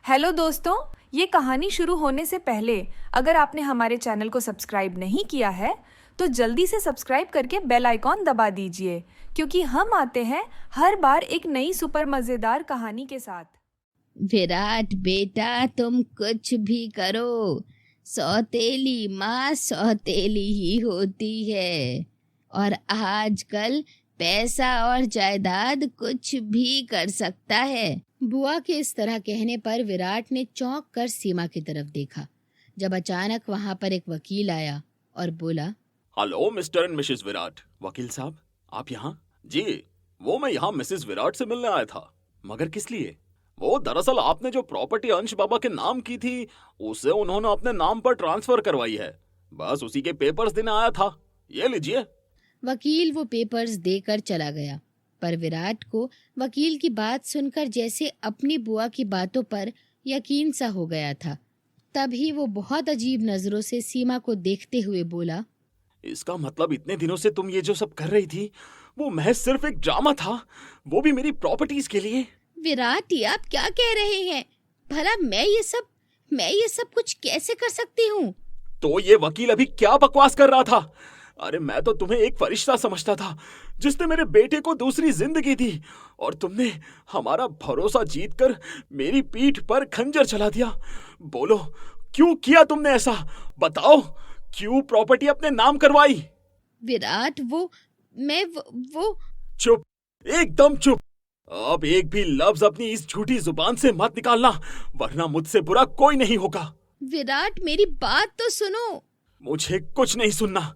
Hello दोस्तों, ये कहानी शुरू होने से पहले अगर आपने हमारे चैनल को सब्सक्राइब नहीं किया है तो जल्दी से सब्सक्राइब करके बेल आइकॉन दबा दीजिए क्योंकि हम आते हैं हर बार एक नई सुपर मज़ेदार कहानी के साथ। विराट बेटा, तुम कुछ भी करो, सौतेली माँ सौतेली ही होती है। और आजकल पैसा और जायदाद कुछ भी कर सकता है। बुआ के इस तरह कहने पर विराट ने चौंक कर सीमा की तरफ देखा, जब अचानक वहां पर एक वकील आया और बोला, hello mister and Mrs Virat. वकील साहब, आप यहाँ? जी, वो मैं यहाँ मिसेस विराट से मिलने आया था। मगर किस लिए? वो दरअसल आपने जो प्रॉपर्टी अंश बाबा के नाम की थी, उसे उन्होंने अपने नाम पर ट्रांसफर करवाई है। बस उसी के पेपर्स देने आया था। ये लीजिए। वकील वो पेपर्स देकर चला गया। पर विराट को वकील की बात सुनकर जैसे अपनी बुआ की बातों पर यकीन सा हो गया था। तभी वो बहुत अजीब नजरों से सीमा को देखते हुए बोला, इसका मतलब इतने दिनों से तुम ये जो सब कर रही थी, वो महज सिर्फ एक ड्रामा था, वो भी मेरी प्रॉपर्टीज के लिए। विराट, ये आप क्या कह रहे हैं? भला मैं ये सब कुछ कैसे कर सकती हूँ? तो ये वकील अभी क्या बकवास कर रहा था? अरे मैं तो तुम्हें एक फरिश्ता समझता था जिसने मेरे बेटे को दूसरी जिंदगी दी, और तुमने हमारा भरोसा जीतकर मेरी पीठ पर खंजर चला दिया। बोलो, क्यों किया तुमने ऐसा? बताओ, क्यों प्रॉपर्टी अपने नाम करवाई? विराट, वो चुप, एकदम चुप। अब एक भी लफ्ज अपनी इस झूठी जुबान से मत निकालना, वरना मुझसे बुरा कोई नहीं होगा। विराट, मेरी बात तो सुनो। मुझे कुछ नहीं सुनना।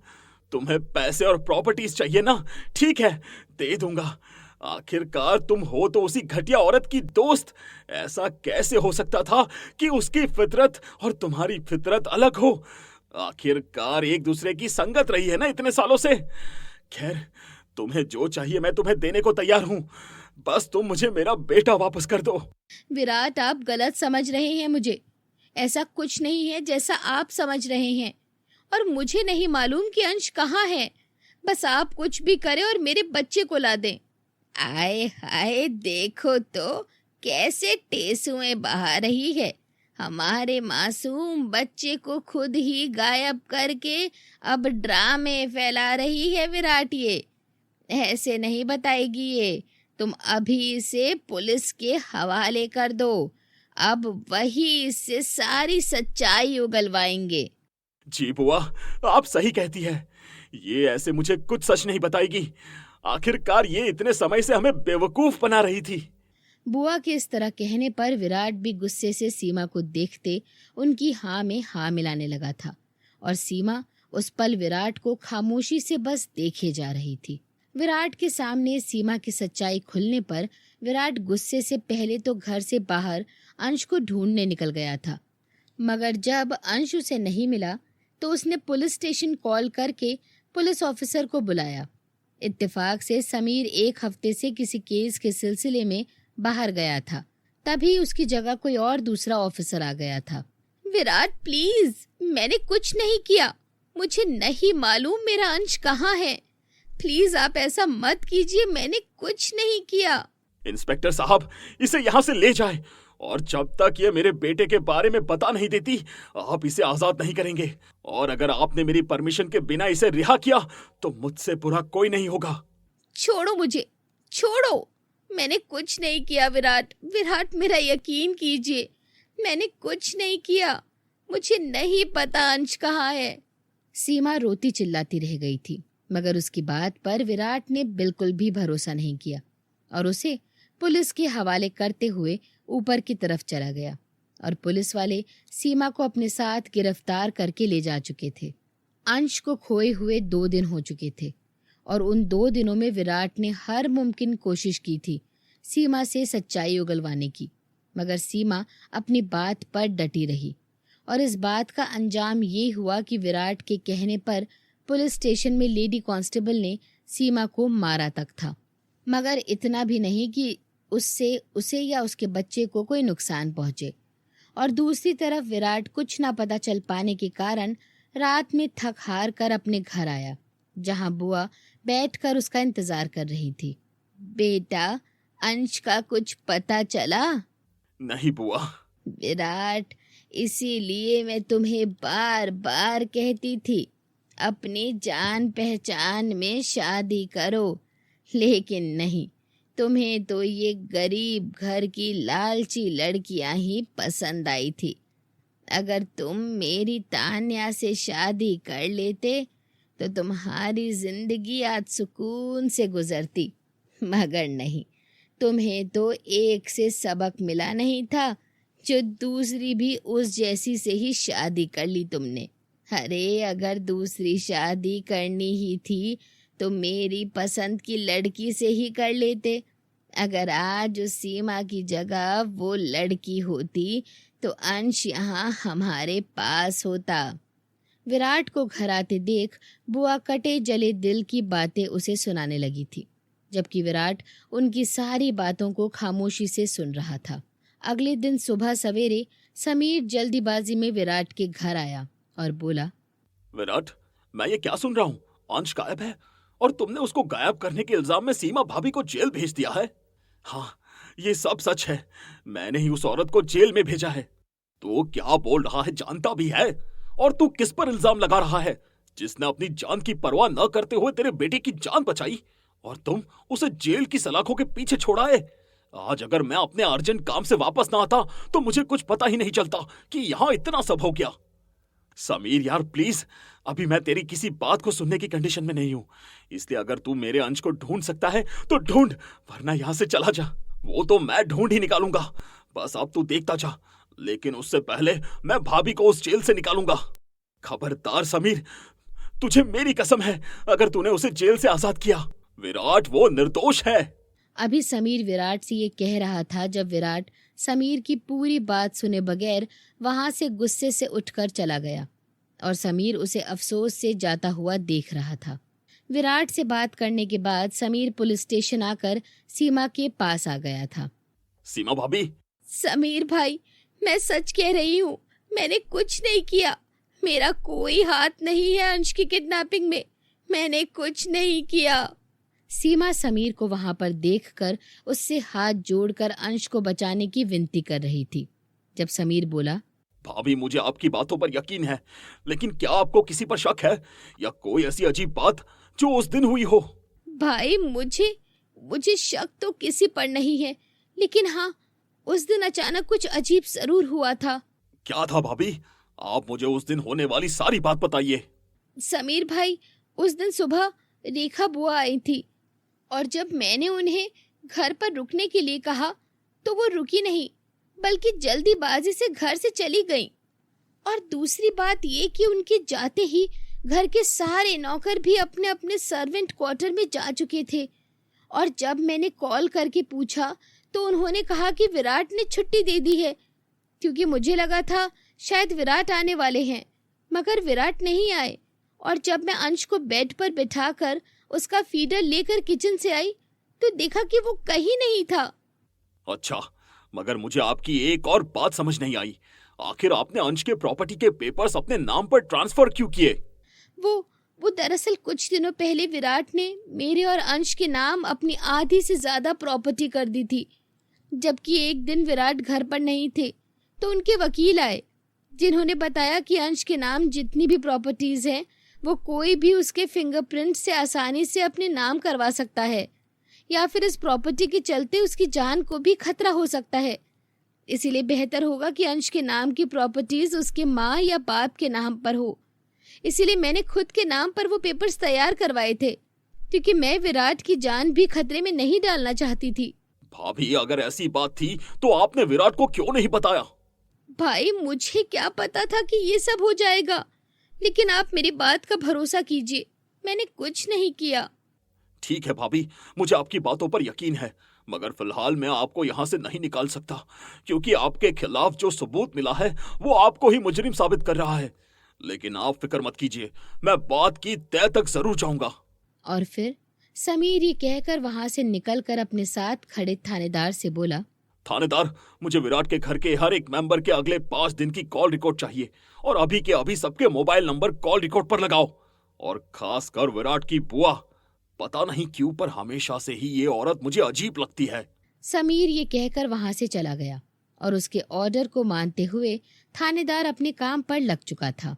तुम्हें पैसे और प्रॉपर्टीज चाहिए ना? ठीक है, दे दूंगा। आखिरकार तुम हो तो उसी घटिया औरत की दोस्त। ऐसा कैसे हो सकता था कि उसकी फितरत और तुम्हारी फितरत अलग हो? आखिरकार एक दूसरे की संगत रही है ना इतने सालों से। खैर, तुम्हें जो चाहिए मैं तुम्हें देने को तैयार हूँ। बस तुम मुझे मेरा बेटा वापस कर दो। विराट, आप गलत समझ रहे हैं मुझे। ऐसा कुछ नहीं है जैसा आप समझ रहे हैं। और मुझे नहीं मालूम कि अंश कहाँ है। बस आप कुछ भी करें और मेरे बच्चे को ला दें। आए हाय, देखो तो कैसे टेसुएं बहा रही है। हमारे मासूम बच्चे को खुद ही गायब करके अब ड्रामे फैला रही है विराट। ये ऐसे नहीं बताएगी ये। तुम अभी इसे पुलिस के हवाले कर दो। अब वही इससे सारी सच्चाई उगलवाएंगे। जी बुआ, आप सही कहती है। ये ऐसे मुझे कुछ सच नहीं बताएगी। आखिरकार ये इतने समय से हमें बेवकूफ बना रही थी। बुआ के इस तरह कहने पर विराट भी गुस्से से सीमा को देखते उनकी हाँ में हाँ मिलाने लगा था, और सीमा उस पल विराट को खामोशी से बस देखे जा रही थी। विराट के सामने सीमा की सच्चाई खुलने पर विराट गुस्से से पहले तो घर से बाहर अंश को ढूंढने निकल गया था। मगर जब अंश उसे नहीं मिला तो उसने पुलिस स्टेशन कॉल करके पुलिस ऑफिसर को बुलाया। इत्तेफाक से समीर एक हफ्ते से किसी केस के सिलसिले में बाहर गया था। तभी उसकी जगह कोई और दूसरा ऑफिसर आ गया था। विराट प्लीज, मैंने कुछ नहीं किया। मुझे नहीं मालूम मेरा अंश कहाँ है। प्लीज आप ऐसा मत कीजिए, मैंने कुछ नहीं किया। इंस्पेक्टर साहब, इसे यहाँ से ले जाए, और जब तक ये मेरे बेटे के बारे में बता नहीं देती, आप इसे आजाद नहीं करेंगे। और अगर आपने मेरी परमिशन के बिना इसे रिहा किया तो मुझसे बुरा कोई नहीं होगा। छोड़ो मुझे, छोड़ो। मैंने कुछ नहीं किया विराट। विराट, मेरा यकीन कीजिए, मैंने कुछ नहीं किया। मुझे नहीं पता अंश कहाँ है। सीमा रोती चिल्लाती रह गई थी, मगर उसकी बात पर विराट ने बिल्कुल भी भरोसा नहीं किया और उसे पुलिस के हवाले करते हुए ऊपर की तरफ चला गया। और पुलिस वाले सीमा को अपने साथ गिरफ्तार करके ले जा चुके थे। अंश को खोए हुए 2 दिन हो चुके थे, और उन 2 दिनों में विराट ने हर मुमकिन कोशिश की थी सीमा से सच्चाई उगलवाने की, मगर सीमा अपनी बात पर डटी रही। और इस बात का अंजाम ये हुआ कि विराट के कहने पर पुलिस स्टेशन में लेडी कांस्टेबल ने सीमा को मारा तक था, मगर इतना भी नहीं कि उससे उसे या उसके बच्चे को कोई नुकसान पहुंचे। और दूसरी तरफ विराट कुछ ना पता चल पाने के कारण रात में थक हार कर अपने घर आया, जहां बुआ बैठकर उसका इंतजार कर रही थी। बेटा, अंश का कुछ पता चला? नहीं बुआ, विराट, इसीलिए मैं तुम्हें बार बार कहती थी अपनी जान पहचान में शादी करो, लेकिन नहीं, तुम्हें तो ये गरीब घर की लालची लड़कियां ही पसंद आई थी। अगर तुम मेरी तान्या से शादी कर लेते तो तुम्हारी जिंदगी आज सुकून से गुजरती, मगर नहीं, तुम्हें तो एक से सबक मिला नहीं था, जो दूसरी भी उस जैसी से ही शादी कर ली तुमने। अरे अगर दूसरी शादी करनी ही थी तो मेरी पसंद की लड़की से ही कर लेते। अगर आज उस सीमा की जगह वो लड़की होती तो अंश यहाँ हमारे पास होता। विराट को घर आते देख बुआ कटे जले दिल की बातें उसे सुनाने लगी थी, जबकि विराट उनकी सारी बातों को खामोशी से सुन रहा था। अगले दिन सुबह सवेरे समीर जल्दीबाजी में विराट के घर आया और बोला, विराट, मैं ये क्या सुन रहा हूँ? अंश गायब है और तुमने उसको गायब करने के इल्जाम में सीमा भाभी को जेल भेज दिया है। हाँ, ये सब सच है। मैंने ही उस औरत को जेल में भेजा है। तू क्या बोल रहा है जानता भी है? और तू किस पर इल्जाम लगा रहा है? जिसने अपनी जान की परवाह न करते हुए तेरे बेटे की जान बचाई और तुम उसे जेल की सलाखों के पीछे छोड़ा है। आज अगर मैं अपने अर्जेंट काम से वापस ना आता तो मुझे कुछ पता ही नहीं चलता कि यहाँ इतना सब हो गया। समीर यार प्लीज, अभी मैं तेरी किसी बात को सुनने की कंडीशन में नहीं हूँ, इसलिए अगर तू मेरे अंश को ढूंढ सकता है तो ढूंढ, वरना यहाँ से चला जा। वो तो मैं ढूंढ ही निकालूंगा, बस अब तू देखता जा, लेकिन उससे पहले मैं भाभी को उस जेल से निकालूंगा। खबरदार समीर, तुझे मेरी कसम है, अगर तूने उसे जेल से आजाद किया, विराट वो निर्दोष है। अभी समीर विराट से ये कह रहा था जब विराट समीर की पूरी बात सुने बगैर वहां से गुस्से से उठकर चला गया और समीर उसे अफसोस से जाता हुआ देख रहा था। विराट से बात करने के बाद समीर पुलिस स्टेशन आकर सीमा के पास आ गया था। सीमा भाभी। समीर भाई, मैं सच कह रही हूँ, मैंने कुछ नहीं किया, मेरा कोई हाथ नहीं है अंश की किडनैपिंग में, मैंने कुछ नहीं किया। सीमा समीर को वहां पर देखकर उससे हाथ जोड़कर अंश को बचाने की विनती कर रही थी। जब समीर बोला, भाभी मुझे आपकी बातों पर यकीन है, लेकिन क्या आपको किसी पर शक है या कोई ऐसी अजीब बात जो उस दिन हुई हो? भाई मुझे शक तो किसी पर नहीं है, लेकिन हाँ, उस दिन अचानक कुछ अजीब जरूर हुआ था। क्या था भाभी? आप मुझे उस दिन होने वाली सारी बात बताइए। समीर भाई, उस दिन सुबह रेखा बुआ आई थी और जब मैंने उन्हें घर पर रुकने के लिए कहा तो वो रुकी नहीं, बल्कि जल्दीबाजी से घर से चली गईं। और दूसरी बात ये कि उनके जाते ही घर के सारे नौकर भी अपने अपने सर्वेंट क्वार्टर में जा चुके थे। और जब मैंने कॉल करके पूछा तो उन्होंने कहा कि विराट ने छुट्टी दे दी है, क्योंकि मुझे लगा था शायद विराट आने वाले हैं, मगर विराट नहीं आए। और जब मैं अंश को बेड पर बिठाकर उसका फीडर लेकर किचन से आई तो देखा कि वो कहीं नहीं था। अच्छा, मगर मुझे आपकी एक और बात समझ नहीं आई, आखिर आपने अंश के प्रॉपर्टी के पेपर्स अपने नाम पर ट्रांसफर क्यों किए? वो दरअसल कुछ दिनों पहले विराट ने मेरे और अंश के नाम अपनी आधी से ज्यादा प्रॉपर्टी कर दी थी। जबकि एक दिन विराट घर पर नहीं थे तो उनके वकील आए, जिन्होंने बताया कि अंश के नाम जितनी भी प्रॉपर्टीज हैं वो कोई भी उसके फिंगरप्रिंट से आसानी से अपने नाम करवा सकता है, या फिर इस प्रॉपर्टी के चलते उसकी जान को भी खतरा हो सकता है। इसीलिए बेहतर होगा कि अंश के नाम की प्रॉपर्टीज उसके माँ या बाप के नाम पर हो। इसीलिए मैंने खुद के नाम पर वो पेपर्स तैयार करवाए थे, क्योंकि मैं विराट की जान भी खतरे में नहीं डालना चाहती थी। भाभी, अगर ऐसी बात थी तो आपने विराट को क्यों नहीं बताया? भाई, मुझे क्या पता था कि ये सब हो जाएगा, लेकिन आप मेरी बात का भरोसा कीजिए, मैंने कुछ नहीं किया। ठीक है भाभी, मुझे आपकी बातों पर यकीन है, मगर फिलहाल मैं आपको यहाँ से नहीं निकाल सकता, क्योंकि आपके खिलाफ जो सबूत मिला है वो आपको ही मुजरिम साबित कर रहा है। लेकिन आप फिक्र मत कीजिए, मैं बात की तह तक जरूर जाऊंगा। और फिर समीर ये कहकर वहां से निकलकर अपने साथ खड़े थानेदार से बोला, थानेदार, मुझे विराट के घर के हर एक मेंबर के अगले 5 दिन की कॉल रिकॉर्ड चाहिए, और अभी के अभी सबके मोबाइल नंबर कॉल रिकॉर्ड पर लगाओ, और खासकर विराट की बुआ। पता नहीं क्यों पर हमेशा से ही ये औरत मुझे अजीब लगती है। समीर ये कहकर वहां से चला गया और उसके ऑर्डर को मानते हुए थानेदार अपने काम पर लग चुका था।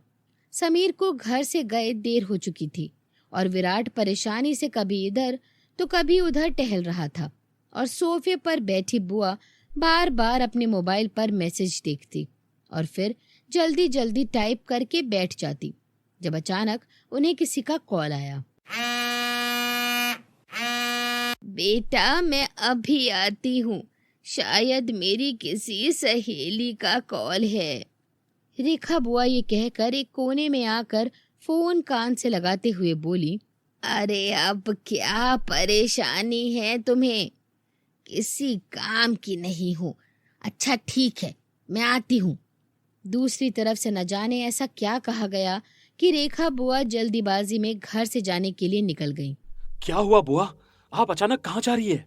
समीर को घर से गए देर हो चुकी थी और विराट परेशानी से कभी इधर तो कभी उधर टहल रहा था और सोफे पर बैठी बुआ बार बार अपने मोबाइल पर मैसेज देखती और फिर जल्दी जल्दी टाइप करके बैठ जाती, जब अचानक उन्हें किसी का कॉल आया। बेटा, मैं अभी आती हूँ, शायद मेरी किसी सहेली का कॉल है। रेखा बुआ ये कहकर एक कोने में आकर फोन कान से लगाते हुए बोली, अरे अब क्या परेशानी है तुम्हें? किसी काम की नहीं हूँ। अच्छा ठीक है, मैं आती हूँ। दूसरी तरफ से न जाने ऐसा क्या कहा गया कि रेखा बुआ जल्दीबाजी में घर से जाने के लिए निकल गईं। क्या हुआ बुआ, आप अचानक कहाँ जा रही है?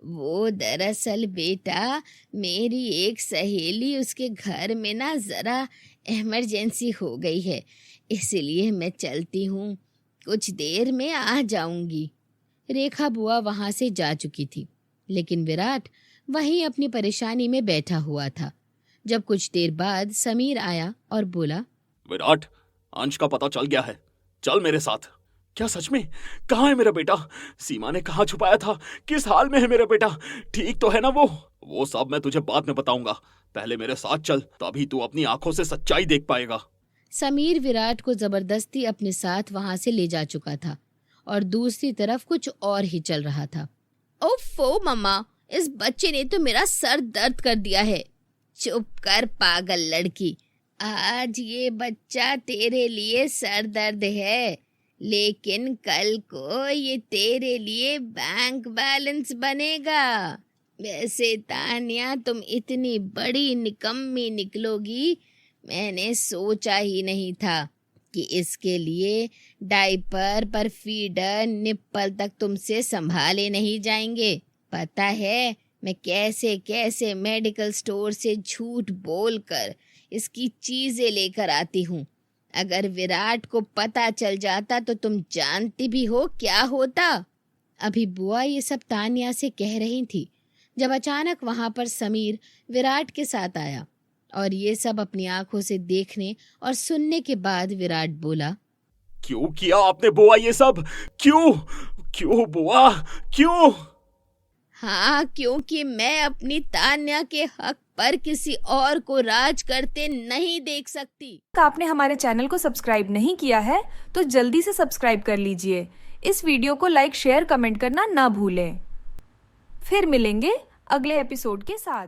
वो दरअसल बेटा, मेरी एक सहेली, उसके घर में ना जरा इमरजेंसी हो गई है, इसलिए मैं चलती हूँ, कुछ देर में आ जाऊंगी। रेखा बुआ वहां से जा चुकी थी, लेकिन विराट वहीं अपनी परेशानी में बैठा हुआ था। जब कुछ देर बाद समीर आया और बोला, विराट, अंश का पता चल गया है, चल मेरे साथ। क्या सच में? कहाँ है मेरा बेटा? सीमा ने कहाँ छुपाया था? किस हाल में है मेरा बेटा? ठीक तो है ना वो सब मैं तुझे बाद में बताऊंगा, पहले मेरे साथ चल, तभी तू अपनी आंखों से सच्चाई देख पाएगा। समीर विराट को जबरदस्ती अपने साथ वहां से ले जा चुका था और दूसरी तरफ कुछ और ही चल रहा था। ओफो मम्मा, इस बच्चे ने तो मेरा सर दर्द कर दिया है। चुप कर पागल लड़की, आज ये बच्चा तेरे लिए सर दर्द है, लेकिन कल को ये तेरे लिए बैंक बैलेंस बनेगा। वैसे तान्या, तुम इतनी बड़ी निकम्मी निकलोगी, मैंने सोचा ही नहीं था कि इसके लिए डायपर पर फीडर निप्पल तक तुमसे संभाले नहीं जाएंगे। पता है मैं कैसे कैसे मेडिकल स्टोर से झूठ बोलकर इसकी चीजें लेकर आती हूँ। अगर विराट को पता चल जाता तो तुम जानती भी हो क्या होता। अभी बुआ ये सब तान्या से कह रही थी, जब अचानक वहां पर समीर विराट के साथ आया और ये सब अपनी आंखों से देखने और सुनने के बाद विराट बोला, क्यों किया आपने बुआ ये सब? क्यों बुआ, क्यों? हाँ, क्योंकि मैं अपनी तान्या के हक पर किसी और को राज करते नहीं देख सकती। आपने हमारे चैनल को सब्सक्राइब नहीं किया है तो जल्दी से सब्सक्राइब कर लीजिए। इस वीडियो को लाइक, शेयर, कमेंट करना ना भूलें। फिर मिलेंगे अगले एपिसोड के साथ।